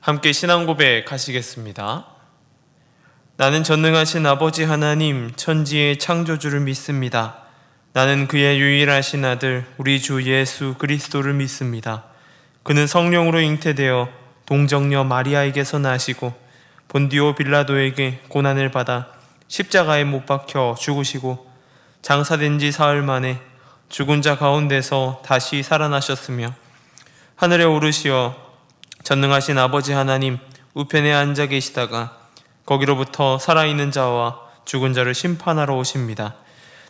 함께 신앙 고백하시겠습니다. 나는 전능하신 아버지 하나님 천지의 창조주를 믿습니다. 나는 그의 유일하신 아들 우리 주 예수 그리스도를 믿습니다. 그는 성령으로 잉태되어 동정녀 마리아에게서 나시고 본디오 빌라도에게 고난을 받아 십자가에 못 박혀 죽으시고 장사된 지 사흘 만에 죽은 자 가운데서 다시 살아나셨으며 하늘에 오르시어 전능하신 아버지 하나님 우편에 앉아 계시다가 거기로부터 살아있는 자와 죽은 자를 심판하러 오십니다.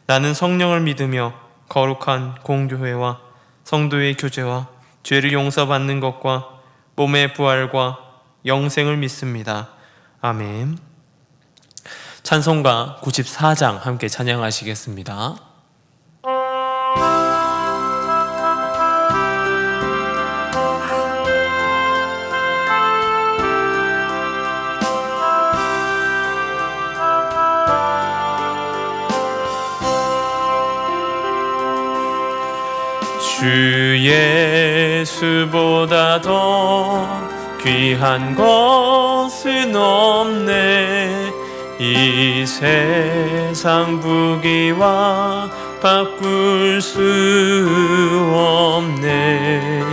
나는 성령을 믿으며 거룩한 공교회와 성도의 교제와 죄를 용서받는 것과 몸의 부활과 영생을 믿습니다. 아멘. 찬송가 94장 함께 찬양하시겠습니다. 주 예수보다 더 귀한 것은 없네. 이 세상 부귀와 바꿀 수 없네.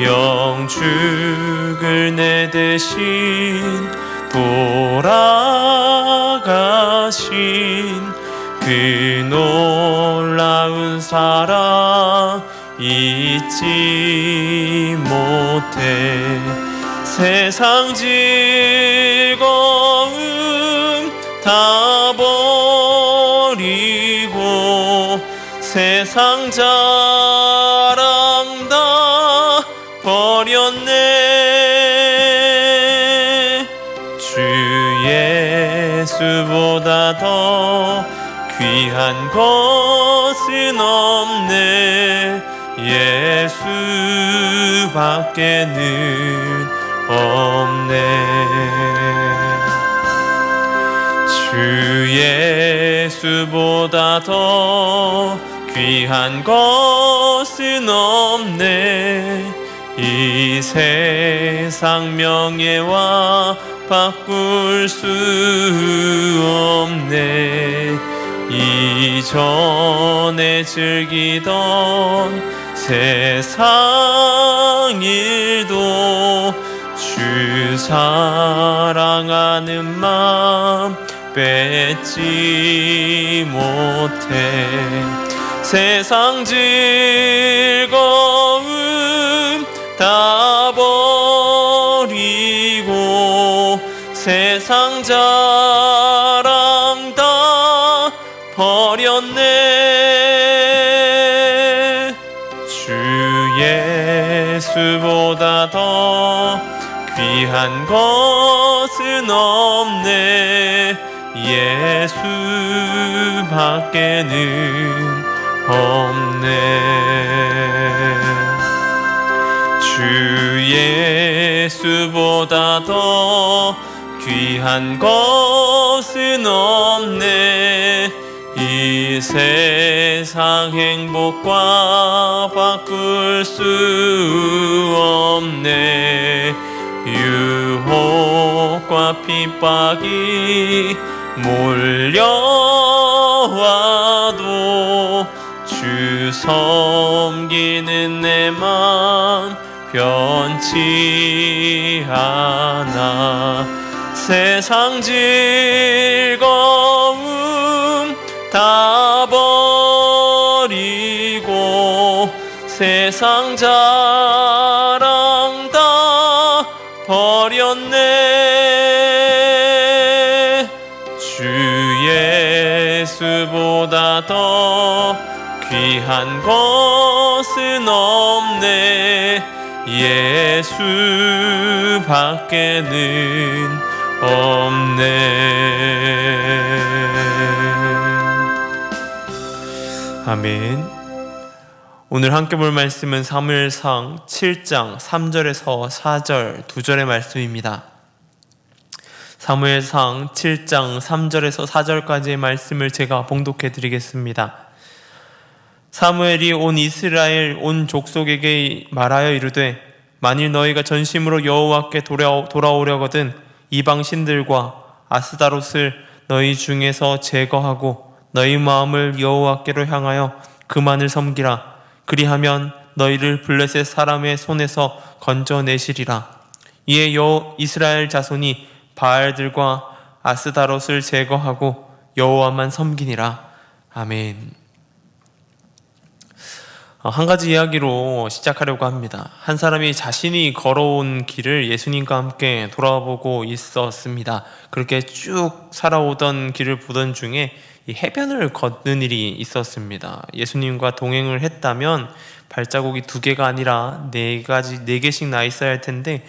영축을 내 대신 돌아가신 그 놀라운 사랑 잊지 못해. 세상 즐거움 다 버리고 세상 자랑 다 버렸네. 주 예수보다 더 귀한 것은 없네. 예수밖에는 없네. 주 예수보다 더 귀한 것은 없네. 이 세상 명예와 바꿀 수 없네. 이전에 즐기던 세상 일도 주 사랑하는 마음 뺏지 못해. 세상 즐거움 다 버리고 세상 자랑 다 버렸네. 주 예수보다 더 귀한 것은 없네. 예수밖에는 없네. 주 예수보다 더 귀한 것은 없네. 이 세상 행복과 바꿀 수 없네. 유혹과 핍박이 몰려와도 주 섬기는 내 맘 변치 않아. 세상 즐거움 다 버리고 세상 자랑 다 버렸네. 주 예수보다 더 귀한 것은 없네. 예수밖에는 없네. 아멘. 오늘 함께 볼 말씀은 사무엘상 7장 3절에서 4절 2절의 말씀입니다. 사무엘상 7장 3절에서 4절까지의 말씀을 제가 봉독해 드리겠습니다. 사무엘이 온 이스라엘 온 족속에게 말하여 이르되 만일 너희가 전심으로 여호와께 돌아오려거든 이방 신들과 아스다롯을 너희 중에서 제거하고 너희 마음을 여호와께로 향하여 그만을 섬기라. 그리하면 너희를 블레셋 사람의 손에서 건져내시리라. 이에 이스라엘 자손이 바알들과 아스다롯을 제거하고 여호와만 섬기니라. 아멘. 한 가지 이야기로 시작하려고 합니다. 한 사람이 자신이 걸어온 길을 예수님과 함께 돌아보고 있었습니다. 그렇게 쭉 살아오던 길을 보던 중에 이 해변을 걷는 일이 있었습니다. 예수님과 동행을 했다면 발자국이 2개가 아니라 4개씩 나 있어야 할 텐데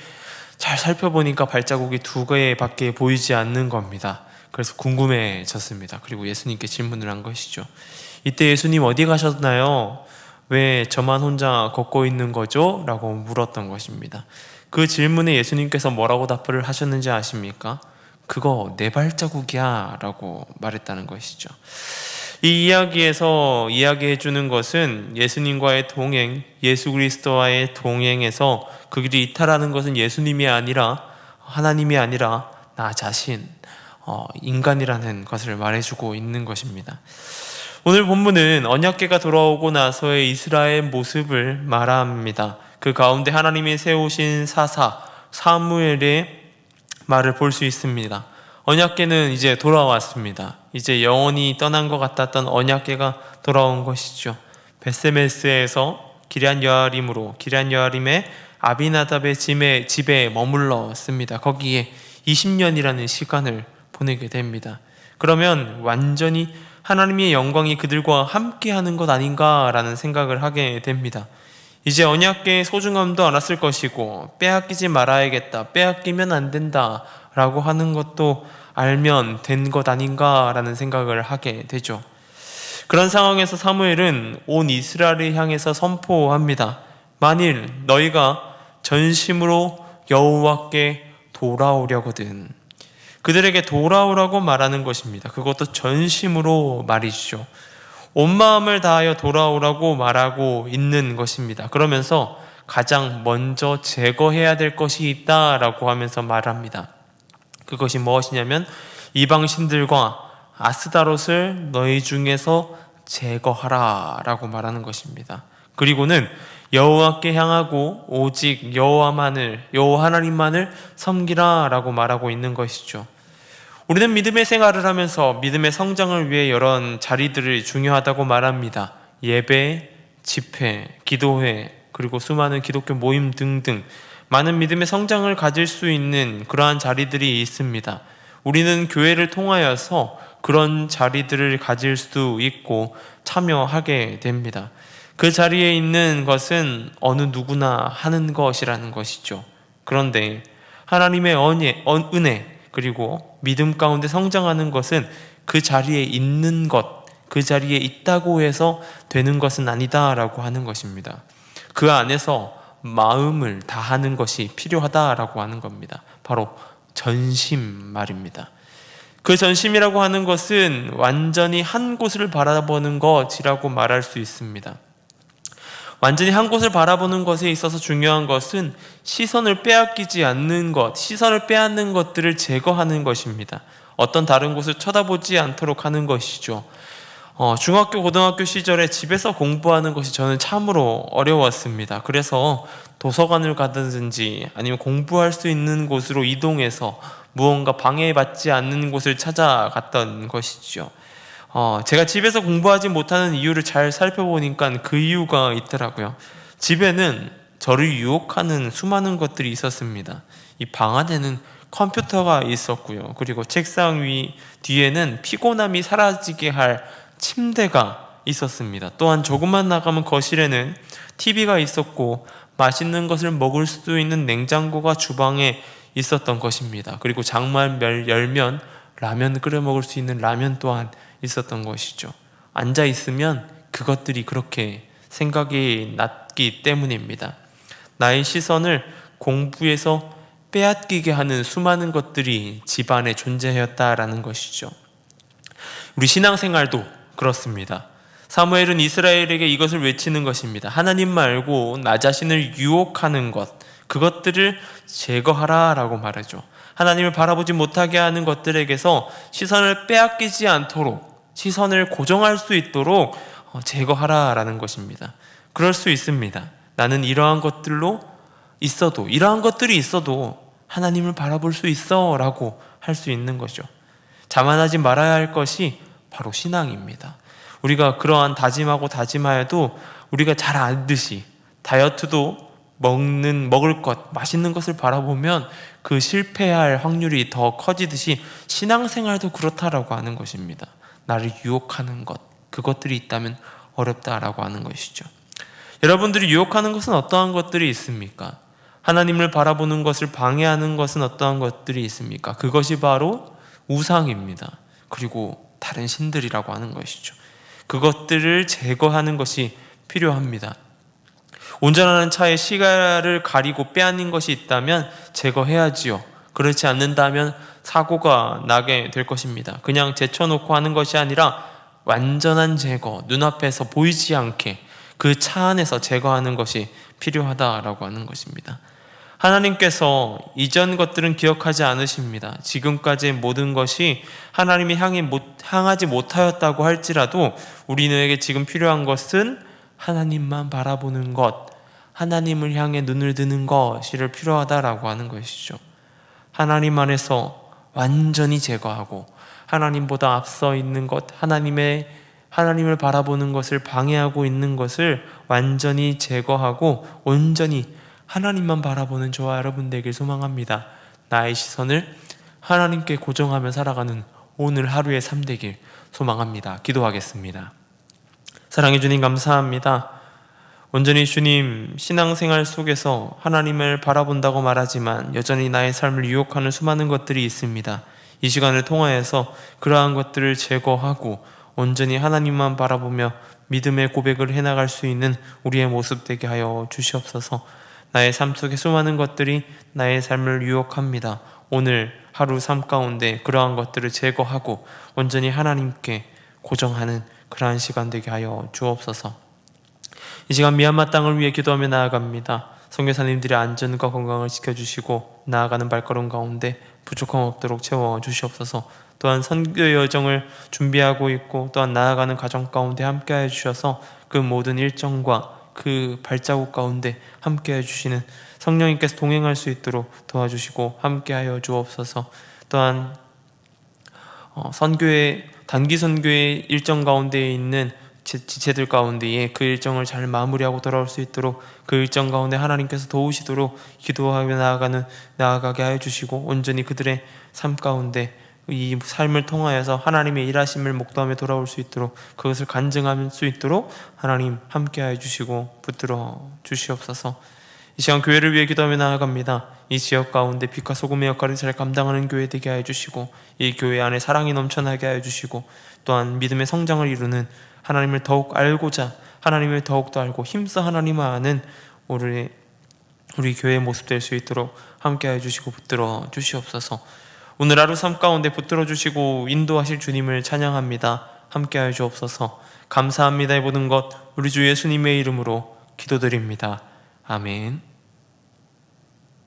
잘 살펴보니까 발자국이 2개밖에 보이지 않는 겁니다. 그래서 궁금해졌습니다. 그리고 예수님께 질문을 한 것이죠. 이때 예수님 어디 가셨나요? 왜 저만 혼자 걷고 있는 거죠? 라고 물었던 것입니다. 그 질문에 예수님께서 뭐라고 답을 하셨는지 아십니까? 그거 내 발자국이야 라고 말했다는 것이죠. 이 이야기에서 이야기해 주는 것은 예수님과의 동행, 예수 그리스도와의 동행에서 그 길이 이탈하는 것은 예수님이 아니라 하나님이 아니라 나 자신, 인간이라는 것을 말해주고 있는 것입니다. 오늘 본문은 언약궤가 돌아오고 나서의 이스라엘 모습을 말합니다. 그 가운데 하나님이 세우신 사사 사무엘의 말을 볼 수 있습니다. 언약궤는 이제 돌아왔습니다. 이제 영원히 떠난 것 같았던 언약궤가 돌아온 것이죠. 베세메스에서 기럇여아림의 아비나답의 집에 머물렀습니다. 거기에 20년이라는 시간을 보내게 됩니다. 그러면 완전히 하나님의 영광이 그들과 함께하는 것 아닌가라는 생각을 하게 됩니다. 이제 언약궤의 소중함도 알았을 것이고 빼앗기지 말아야겠다, 빼앗기면 안 된다 라고 하는 것도 알면 된 것 아닌가라는 생각을 하게 되죠. 그런 상황에서 사무엘은 온 이스라엘을 향해서 선포합니다. 만일 너희가 전심으로 여호와께 돌아오려거든. 그들에게 돌아오라고 말하는 것입니다. 그것도 전심으로 말이죠. 온 마음을 다하여 돌아오라고 말하고 있는 것입니다. 그러면서 가장 먼저 제거해야 될 것이 있다라고 하면서 말합니다. 그것이 무엇이냐면 이방신들과 아스다롯을 너희 중에서 제거하라 라고 말하는 것입니다. 그리고는 여호와께 향하고 오직 여호와 하나님만을 섬기라 라고 말하고 있는 것이죠. 우리는 믿음의 생활을 하면서 믿음의 성장을 위해 여러 자리들을 중요하다고 말합니다. 예배, 집회, 기도회, 그리고 수많은 기독교 모임 등등 많은 믿음의 성장을 가질 수 있는 그러한 자리들이 있습니다. 우리는 교회를 통하여서 그런 자리들을 가질 수 있고 참여하게 됩니다. 그 자리에 있는 것은 어느 누구나 하는 것이라는 것이죠. 그런데 하나님의 은혜 그리고 믿음 가운데 성장하는 것은 그 자리에 있는 것, 그 자리에 있다고 해서 되는 것은 아니다라고 하는 것입니다. 그 안에서 마음을 다하는 것이 필요하다라고 하는 겁니다. 바로 전심 말입니다. 그 전심이라고 하는 것은 완전히 한 곳을 바라보는 것이라고 말할 수 있습니다. 완전히 한 곳을 바라보는 것에 있어서 중요한 것은 시선을 빼앗기지 않는 것, 시선을 빼앗는 것들을 제거하는 것입니다. 어떤 다른 곳을 쳐다보지 않도록 하는 것이죠. 중학교, 고등학교 시절에 집에서 공부하는 것이 저는 참으로 어려웠습니다. 그래서 도서관을 가든지 아니면 공부할 수 있는 곳으로 이동해서 무언가 방해받지 않는 곳을 찾아갔던 것이죠. 제가 집에서 공부하지 못하는 이유를 잘 살펴보니까 그 이유가 있더라고요. 집에는 저를 유혹하는 수많은 것들이 있었습니다. 이 방 안에는 컴퓨터가 있었고요. 그리고 책상 뒤에는 피곤함이 사라지게 할 침대가 있었습니다. 또한 조금만 나가면 거실에는 TV가 있었고 맛있는 것을 먹을 수 있는 냉장고가 주방에 있었던 것입니다. 그리고 장만 열면 라면 끓여 먹을 수 있는 라면 또한 있었던 것이죠. 앉아 있으면 그것들이 그렇게 생각이 났기 때문입니다. 나의 시선을 공부에서 빼앗기게 하는 수많은 것들이 집안에 존재하였다라는 것이죠. 우리 신앙생활도 그렇습니다. 사무엘은 이스라엘에게 이것을 외치는 것입니다. 하나님 말고 나 자신을 유혹하는 것, 그것들을 제거하라 라고 말하죠. 하나님을 바라보지 못하게 하는 것들에게서 시선을 빼앗기지 않도록, 시선을 고정할 수 있도록 제거하라 라는 것입니다. 그럴 수 있습니다. 나는 이러한 것들이 있어도 하나님을 바라볼 수 있어 라고 할 수 있는 거죠. 자만하지 말아야 할 것이 바로 신앙입니다. 우리가 그러한 다짐하여도 우리가 잘 알듯이 다이어트도 먹을 것, 맛있는 것을 바라보면 그 실패할 확률이 더 커지듯이 신앙생활도 그렇다라고 하는 것입니다. 나를 유혹하는 것, 그것들이 있다면 어렵다라고 하는 것이죠. 여러분들이 유혹하는 것은 어떠한 것들이 있습니까? 하나님을 바라보는 것을 방해하는 것은 어떠한 것들이 있습니까? 그것이 바로 우상입니다. 그리고 다른 신들이라고 하는 것이죠. 그것들을 제거하는 것이 필요합니다. 운전하는 차에 시야를 가리고 빼앗는 것이 있다면 제거해야지요. 그렇지 않는다면 사고가 나게 될 것입니다. 그냥 제쳐놓고 하는 것이 아니라 완전한 제거, 눈앞에서 보이지 않게 그 차 안에서 제거하는 것이 필요하다라고 하는 것입니다. 하나님께서 이전 것들은 기억하지 않으십니다. 지금까지의 모든 것이 하나님이 향하지 못하였다고 할지라도 우리에게 지금 필요한 것은 하나님만 바라보는 것, 하나님을 향해 눈을 드는 것이 필요하다라고 하는 것이죠. 하나님 안에서 완전히 제거하고 하나님보다 앞서 있는 것, 하나님을 바라보는 것을 방해하고 있는 것을 완전히 제거하고 온전히 하나님만 바라보는 저와 여러분 되길 소망합니다. 나의 시선을 하나님께 고정하며 살아가는 오늘 하루의 삶 되길 소망합니다. 기도하겠습니다. 사랑해 주님 감사합니다. 온전히 주님, 신앙생활 속에서 하나님을 바라본다고 말하지만 여전히 나의 삶을 유혹하는 수많은 것들이 있습니다. 이 시간을 통하여서 그러한 것들을 제거하고 온전히 하나님만 바라보며 믿음의 고백을 해나갈 수 있는 우리의 모습 되게 하여 주시옵소서. 나의 삶 속에 수많은 것들이 나의 삶을 유혹합니다. 오늘 하루 삶 가운데 그러한 것들을 제거하고 온전히 하나님께 고정하는 그러한 시간 되게 하여 주옵소서. 이 시간 미얀마 땅을 위해 기도하며 나아갑니다. 선교사님들의 안전과 건강을 지켜주시고 나아가는 발걸음 가운데 부족함 없도록 채워주시옵소서. 또한 선교 여정을 준비하고 있고 또한 나아가는 과정 가운데 함께하여 주셔서 그 모든 일정과 그 발자국 가운데 함께해 주시는 성령님께서 동행할 수 있도록 도와주시고 함께하여 주옵소서. 또한 단기 선교의 일정 가운데 있는 지체들 가운데에 그 일정을 잘 마무리하고 돌아올 수 있도록 그 일정 가운데 하나님께서 도우시도록 기도하며 나아가게 하여 주시고 온전히 그들의 삶 가운데 이 삶을 통하여서 하나님의 일하심을 목도하며 돌아올 수 있도록 그것을 간증할 수 있도록 하나님 함께하여 주시고 붙들어 주시옵소서. 이 시간 교회를 위해 기도하며 나아갑니다. 이 지역 가운데 빛과 소금의 역할을 잘 감당하는 교회 되게 하여 주시고 이 교회 안에 사랑이 넘쳐나게 하여 주시고 또한 믿음의 성장을 이루는 하나님을 더욱 알고자 하나님을 더욱더 알고 힘써 하나님을 아는 우리 교회의 모습 될 수 있도록 함께하여 주시고 붙들어 주시옵소서. 오늘 하루 삶 가운데 붙들어 주시고 인도하실 주님을 찬양합니다. 함께하여 주옵소서. 감사합니다. 이 모든 것 우리 주 예수님의 이름으로 기도드립니다. 아멘.